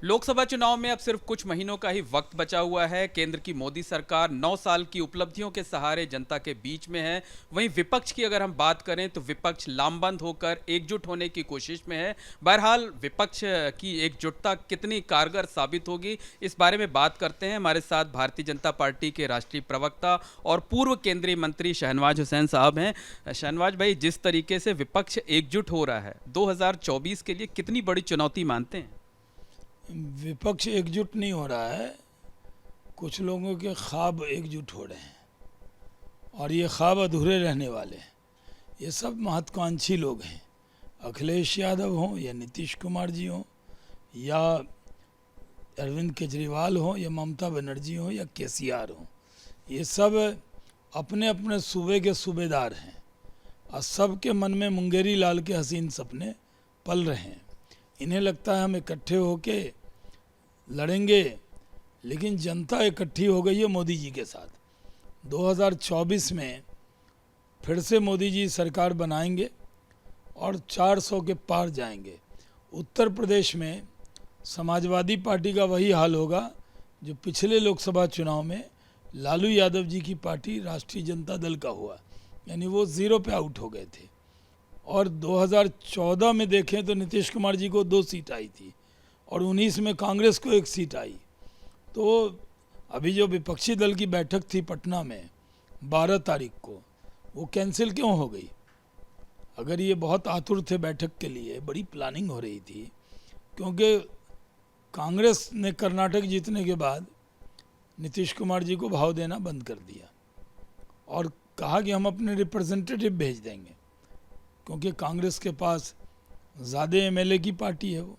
लोकसभा चुनाव में अब सिर्फ कुछ महीनों का ही वक्त बचा हुआ है। केंद्र की मोदी सरकार 9 साल की उपलब्धियों के सहारे जनता के बीच में है। वहीं विपक्ष की अगर हम बात करें तो विपक्ष लामबंद होकर एकजुट होने की कोशिश में है। बहरहाल विपक्ष की एकजुटता कितनी कारगर साबित होगी, इस बारे में बात करते हैं। हमारे साथ भारतीय जनता पार्टी के राष्ट्रीय प्रवक्ता और पूर्व केंद्रीय मंत्री शहनवाज हुसैन साहब हैं। शहनवाज भाई, जिस तरीके से विपक्ष एकजुट हो रहा है, 2024 के लिए कितनी बड़ी चुनौती मानते हैं? विपक्ष एकजुट नहीं हो रहा है, कुछ लोगों के ख्वाब एकजुट हो रहे हैं और ये ख्वाब अधूरे रहने वाले हैं। ये सब महत्वाकांक्षी लोग हैं, अखिलेश यादव हों या नीतीश कुमार जी हों या अरविंद केजरीवाल हों या ममता बनर्जी हों या केसीआर हों। ये सब अपने अपने सूबे के सूबेदार हैं और सबके मन में मुंगेरी लाल के हसीन सपने पल रहे हैं। इन्हें लगता है हम इकट्ठे होके लड़ेंगे, लेकिन जनता इकट्ठी हो गई है मोदी जी के साथ। 2024 में फिर से मोदी जी सरकार बनाएंगे और 400 के पार जाएंगे। उत्तर प्रदेश में समाजवादी पार्टी का वही हाल होगा जो पिछले लोकसभा चुनाव में लालू यादव जी की पार्टी राष्ट्रीय जनता दल का हुआ, यानी वो ज़ीरो पे आउट हो गए थे। और 2014 में देखें तो नीतीश कुमार जी को 2 सीट आई थी और 19 में कांग्रेस को 1 सीट आई। तो अभी जो विपक्षी दल की बैठक थी पटना में 12 तारीख को, वो कैंसिल क्यों हो गई? अगर ये बहुत आतुर थे बैठक के लिए, बड़ी प्लानिंग हो रही थी, क्योंकि कांग्रेस ने कर्नाटक जीतने के बाद नीतीश कुमार जी को भाव देना बंद कर दिया और कहा कि हम अपने रिप्रेजेंटेटिव भेज देंगे, क्योंकि कांग्रेस के पास ज़्यादा एमएलए की पार्टी है। वो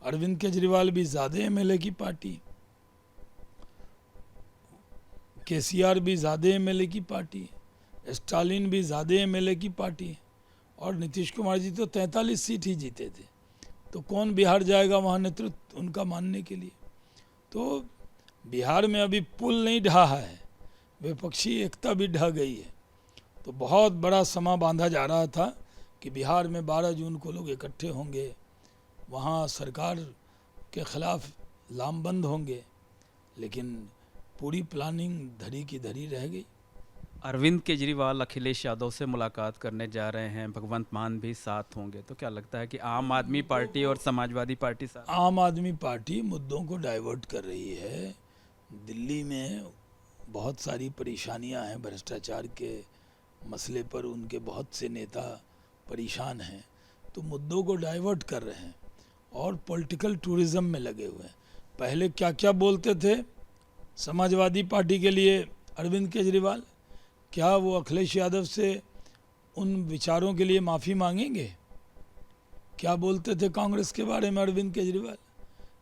अरविंद केजरीवाल भी ज़्यादा एमएलए की पार्टी, केसीआर भी ज़्यादा एमएलए की पार्टी, स्टालिन भी ज़्यादा एमएलए की पार्टी और नीतीश कुमार जी तो 43 सीट ही जीते थे। तो कौन बिहार जाएगा वहाँ नेतृत्व उनका मानने के लिए? तो बिहार में अभी पुल नहीं ढहा है, विपक्षी एकता भी ढह गई है। तो बहुत बड़ा समा बांधा जा रहा था कि बिहार में 12 जून को लोग इकट्ठे होंगे, वहाँ सरकार के ख़िलाफ़ लामबंद होंगे, लेकिन पूरी प्लानिंग धरी की धरी रह गई। अरविंद केजरीवाल अखिलेश यादव से मुलाकात करने जा रहे हैं, भगवंत मान भी साथ होंगे, तो क्या लगता है कि आम आदमी पार्टी और समाजवादी पार्टी साथ? आम आदमी पार्टी मुद्दों को डाइवर्ट कर रही है। दिल्ली में बहुत सारी परेशानियां हैं, भ्रष्टाचार के मसले पर उनके बहुत से नेता परेशान हैं, तो मुद्दों को डाइवर्ट कर रहे हैं और पॉलिटिकल टूरिज्म में लगे हुए हैं। पहले क्या क्या बोलते थे समाजवादी पार्टी के लिए अरविंद केजरीवाल, क्या वो अखिलेश यादव से उन विचारों के लिए माफ़ी मांगेंगे? क्या बोलते थे कांग्रेस के बारे में अरविंद केजरीवाल,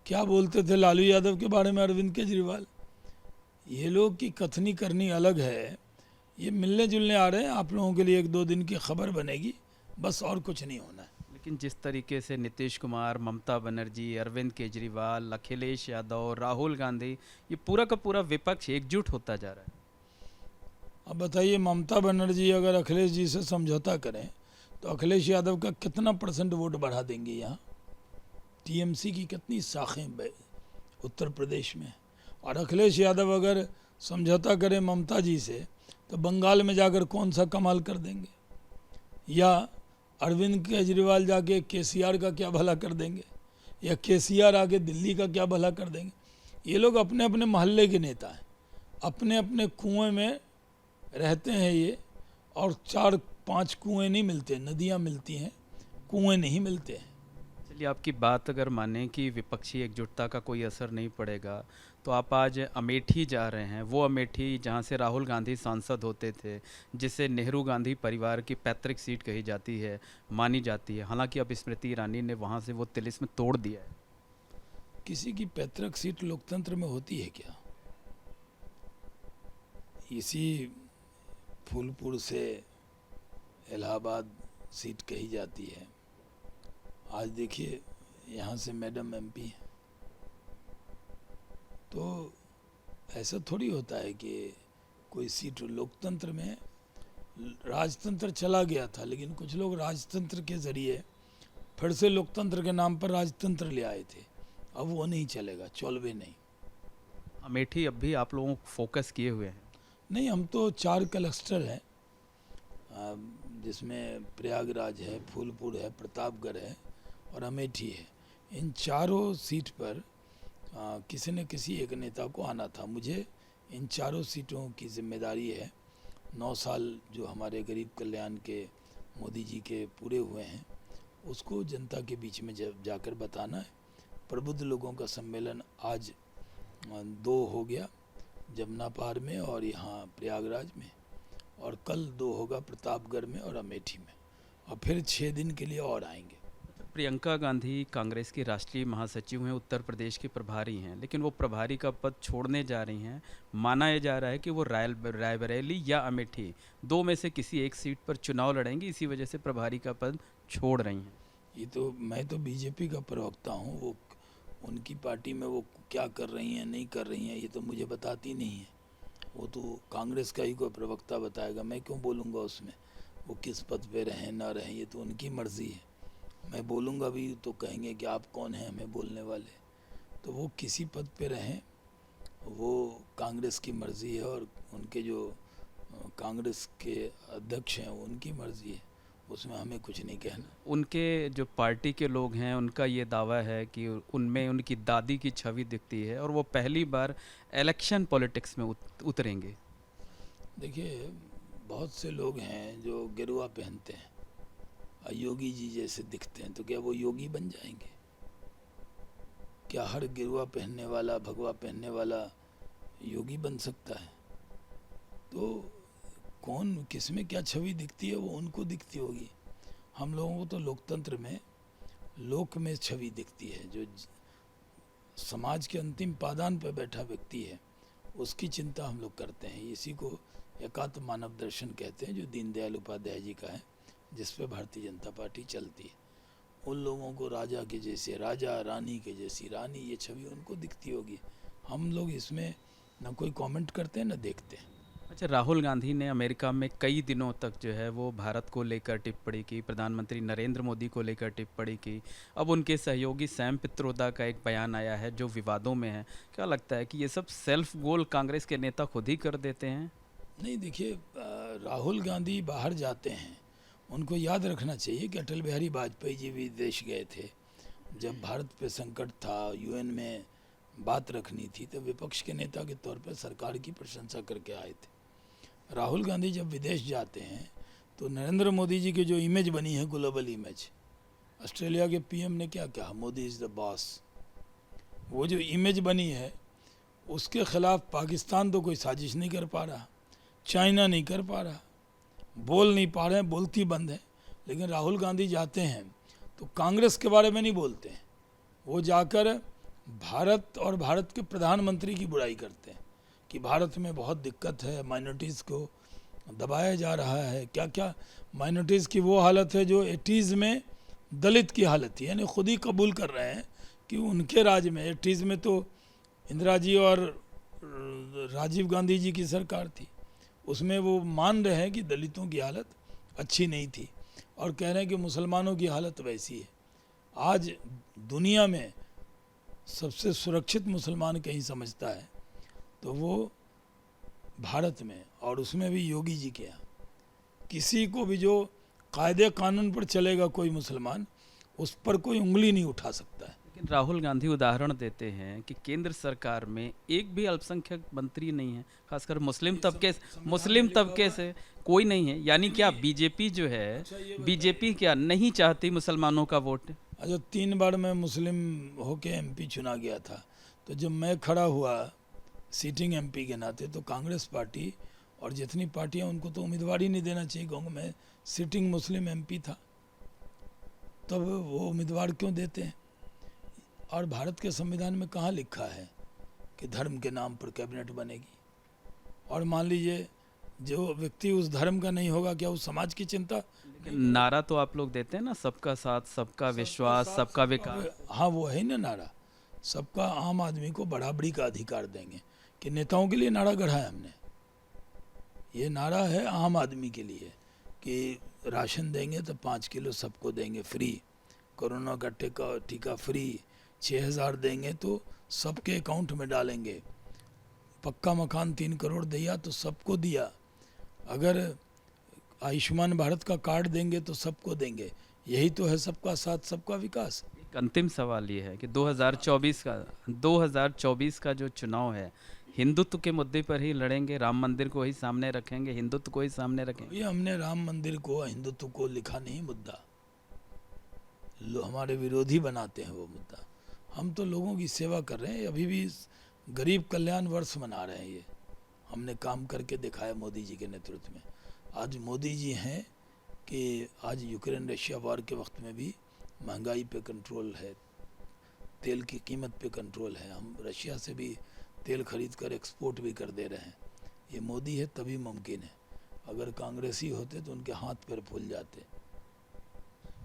क्या बोलते थे लालू यादव के बारे में अरविंद केजरीवाल? ये लोग की कथनी करनी अलग है, ये मिलने जुलने आ रहे हैं। आप लोगों के लिए 1-2 दिन की खबर बनेगी, बस, और कुछ नहीं होना है। लेकिन जिस तरीके से नीतीश कुमार, ममता बनर्जी, अरविंद केजरीवाल, अखिलेश यादव, राहुल गांधी, ये पूरा का पूरा विपक्ष एकजुट होता जा रहा है। अब बताइए, ममता बनर्जी अगर अखिलेश जी से समझौता करें तो अखिलेश यादव का कितना % वोट बढ़ा देंगे? यहाँ टीएमसी की कितनी शाखें उत्तर प्रदेश में, और अखिलेश यादव अगर समझौता करें ममता जी से तो बंगाल में जाकर कौन सा कमाल कर देंगे? या अरविंद केजरीवाल जाके केसीआर का क्या भला कर देंगे, या केसीआर आके दिल्ली का क्या भला कर देंगे? ये लोग अपने अपने मोहल्ले के नेता हैं, अपने अपने कुएं में रहते हैं ये, और 4-5 कुएं नहीं मिलते, नदियाँ मिलती हैं, कुएं नहीं मिलते हैं। चलिए, आपकी बात अगर माने कि विपक्षी एकजुटता का कोई असर नहीं पड़ेगा, तो आप आज अमेठी जा रहे हैं, वो अमेठी जहां से राहुल गांधी सांसद होते थे, जिसे नेहरू गांधी परिवार की पैतृक सीट कही जाती है, मानी जाती है। हालांकि अब स्मृति ईरानी ने वहां से वो तिलिस्म तोड़ दिया है। किसी की पैतृक सीट लोकतंत्र में होती है क्या? इसी फूलपुर से इलाहाबाद सीट कही जाती है। आज देखिए, यहाँ से मैडम एमपी है। तो ऐसा थोड़ी होता है कि कोई सीट लोकतंत्र में, राजतंत्र चला गया था, लेकिन कुछ लोग राजतंत्र के ज़रिए फिर से लोकतंत्र के नाम पर राजतंत्र ले आए थे। अब वो नहीं चलेगा, चौलवे नहीं। अमेठी अब भी आप लोगों को फोकस किए हुए हैं? नहीं, हम तो 4 क्लस्टर हैं, जिसमें प्रयागराज है, फूलपुर है, प्रतापगढ़ है और अमेठी है। इन चारों सीट पर किसी न किसी एक नेता को आना था। मुझे इन चारों सीटों की जिम्मेदारी है। 9 साल जो हमारे गरीब कल्याण के मोदी जी के पूरे हुए हैं, उसको जनता के बीच में जाकर बताना है। प्रबुद्ध लोगों का सम्मेलन आज 2 हो गया, जमुना पार में और यहाँ प्रयागराज में, और कल 2 होगा प्रतापगढ़ में और अमेठी में, और फिर 6 दिन के लिए और आएंगे। प्रियंका गांधी कांग्रेस की राष्ट्रीय महासचिव हैं, उत्तर प्रदेश की प्रभारी हैं, लेकिन वो प्रभारी का पद छोड़ने जा रही हैं। माना यह जा रहा है कि वो रायबरेली या अमेठी 2 में से किसी एक सीट पर चुनाव लड़ेंगी, इसी वजह से प्रभारी का पद छोड़ रही हैं। ये तो मैं तो बीजेपी का प्रवक्ता हूँ, वो उनकी पार्टी में वो क्या कर रही हैं नहीं कर रही हैं ये तो मुझे बताती नहीं है। वो तो कांग्रेस का ही कोई प्रवक्ता बताएगा, मैं क्यों बोलूँगा उसमें। वो किस पद पे रहें ना रहें ये तो उनकी मर्ज़ी है। मैं बोलूँगा भी तो कहेंगे कि आप कौन हैं हमें बोलने वाले। तो वो किसी पद पे रहें, वो कांग्रेस की मर्ज़ी है, और उनके जो कांग्रेस के अध्यक्ष हैं वो उनकी मर्ज़ी है, उसमें हमें कुछ नहीं कहना। उनके जो पार्टी के लोग हैं उनका ये दावा है कि उनमें उनकी दादी की छवि दिखती है और वो पहली बार इलेक्शन पॉलिटिक्स में उतरेंगे। देखिए, बहुत से लोग हैं जो गेरुआ पहनते हैं और योगी जी जैसे दिखते हैं, तो क्या वो योगी बन जाएंगे? क्या हर गेरुआ पहनने वाला, भगवा पहनने वाला योगी बन सकता है? तो कौन किस में क्या छवि दिखती है वो उनको दिखती होगी। हम लोगों को तो लोकतंत्र में लोक में छवि दिखती है। जो समाज के अंतिम पादान पर बैठा व्यक्ति है उसकी चिंता हम लोग करते हैं। इसी को एकात्म मानव दर्शन कहते हैं, जो दीनदयाल उपाध्याय जी का है, जिस पे भारतीय जनता पार्टी चलती है। उन लोगों को राजा के जैसे राजा, रानी के जैसी रानी, ये छवि उनको दिखती होगी। हम लोग इसमें न कोई कमेंट करते हैं न देखते हैं। अच्छा, राहुल गांधी ने अमेरिका में कई दिनों तक जो है वो भारत को लेकर टिप्पणी की, प्रधानमंत्री नरेंद्र मोदी को लेकर टिप्पणी की। अब उनके सहयोगी सैम पित्रोदा का एक बयान आया है जो विवादों में है। क्या लगता है कि ये सब सेल्फ गोल कांग्रेस के नेता खुद ही कर देते हैं? नहीं, देखिए, राहुल गांधी बाहर जाते हैं, उनको याद रखना चाहिए कि अटल बिहारी वाजपेयी जी भी विदेश गए थे। जब भारत पे संकट था, यूएन में बात रखनी थी, तो विपक्ष के नेता के तौर पर सरकार की प्रशंसा करके आए थे। राहुल गांधी जब विदेश जाते हैं तो नरेंद्र मोदी जी की जो इमेज बनी है, ग्लोबल इमेज, ऑस्ट्रेलिया के पीएम ने क्या कहा, मोदी इज़ द बॉस। वो जो इमेज बनी है उसके खिलाफ पाकिस्तान तो कोई साजिश नहीं कर पा रहा, चाइना नहीं कर पा रहा, बोल नहीं पा रहे हैं, बोलती बंद है। लेकिन राहुल गांधी जाते हैं तो कांग्रेस के बारे में नहीं बोलते हैं, वो जाकर भारत और भारत के प्रधानमंत्री की बुराई करते हैं कि भारत में बहुत दिक्कत है, माइनॉरिटीज़ को दबाया जा रहा है। क्या क्या माइनॉरिटीज़ की वो हालत है जो 80s में दलित की हालत थी। यानी खुद ही कबूल कर रहे हैं कि उनके राज में 80s में तो इंदिरा जी और राजीव गांधी जी की सरकार थी, उसमें वो मान रहे हैं कि दलितों की हालत अच्छी नहीं थी, और कह रहे हैं कि मुसलमानों की हालत वैसी है। आज दुनिया में सबसे सुरक्षित मुसलमान कहीं समझता है तो वो भारत में, और उसमें भी योगी जी के यहाँ। किसी को भी जो कायदे कानून पर चलेगा कोई मुसलमान, उस पर कोई उंगली नहीं उठा सकता है। लेकिन राहुल गांधी उदाहरण देते हैं कि केंद्र सरकार में एक भी अल्पसंख्यक मंत्री नहीं है, खासकर मुस्लिम तबके से कोई नहीं है। यानी क्या बीजेपी जो है, बीजेपी क्या नहीं चाहती मुसलमानों का वोट? अच्छा, 3 बार मैं मुस्लिम होके एमपी चुना गया था, तो जब मैं खड़ा हुआ सीटिंग एमपी के नाते, तो कांग्रेस पार्टी और जितनी पार्टियां, उनको तो उम्मीदवार ही नहीं देना चाहिए, क्योंकि मैं सिटिंग मुस्लिम एमपी था। तब वो उम्मीदवार क्यों देते हैं? और भारत के संविधान में कहाँ लिखा है कि धर्म के नाम पर कैबिनेट बनेगी? और मान लीजिए जो व्यक्ति उस धर्म का नहीं होगा, क्या उस समाज की चिंता? नारा तो आप लोग देते हैं ना, सबका साथ, सबका विश्वास, सबका विकास। हाँ, वो है ना नारा, सबका आम आदमी को बराबरी का अधिकार देंगे। कि नेताओं के लिए नारा गढ़ा है हमने? ये नारा है आम आदमी के लिए कि राशन देंगे तो 5 किलो सबको देंगे फ्री, कोरोना का टीका फ्री, 6,000 देंगे तो सबके अकाउंट में डालेंगे, पक्का मकान 3 करोड़ दिया तो सबको दिया, अगर आयुष्मान भारत का कार्ड देंगे तो सबको देंगे। यही तो है सबका साथ सबका विकास। एक अंतिम सवाल ये है कि 2024 का जो चुनाव है, हिंदुत्व के मुद्दे पर ही लड़ेंगे, राम मंदिर को ही सामने रखेंगे, हिंदुत्व को ही सामने रखेंगे? ये हमने राम मंदिर को हिंदुत्व को लिखा नहीं मुद्दा, हमारे विरोधी बनाते हैं वो मुद्दा। हम तो लोगों की सेवा कर रहे हैं, अभी भी गरीब कल्याण वर्ष मना रहे हैं। ये हमने काम करके दिखाया मोदी जी के नेतृत्व में। आज मोदी जी हैं कि आज यूक्रेन रशिया वॉर के वक्त में भी महंगाई पे कंट्रोल है, तेल की कीमत पे कंट्रोल है, हम रशिया से भी तेल खरीद कर एक्सपोर्ट भी कर दे रहे हैं। ये मोदी है तभी मुमकिन है, अगर कांग्रेसी होते तो उनके हाथ पैर फूल जाते।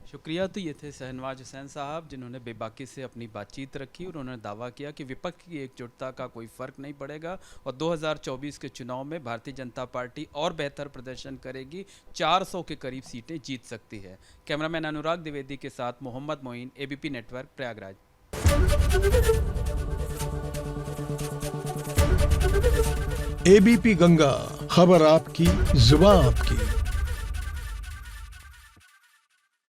शुक्रिया। तो ये थे शहनवाज हुसैन साहब, जिन्होंने बेबाकी से अपनी बातचीत रखी और उन्होंने दावा किया कि विपक्ष की एकजुटता का कोई फर्क नहीं पड़ेगा और 2024 के चुनाव में भारतीय जनता पार्टी और बेहतर प्रदर्शन करेगी, 400 के करीब सीटें जीत सकती है। कैमरामैन अनुराग द्विवेदी के साथ Mohammad Moin, ABP network, Prayagraj. ABP Ganga, खबर आपकी, जुबान आपकी।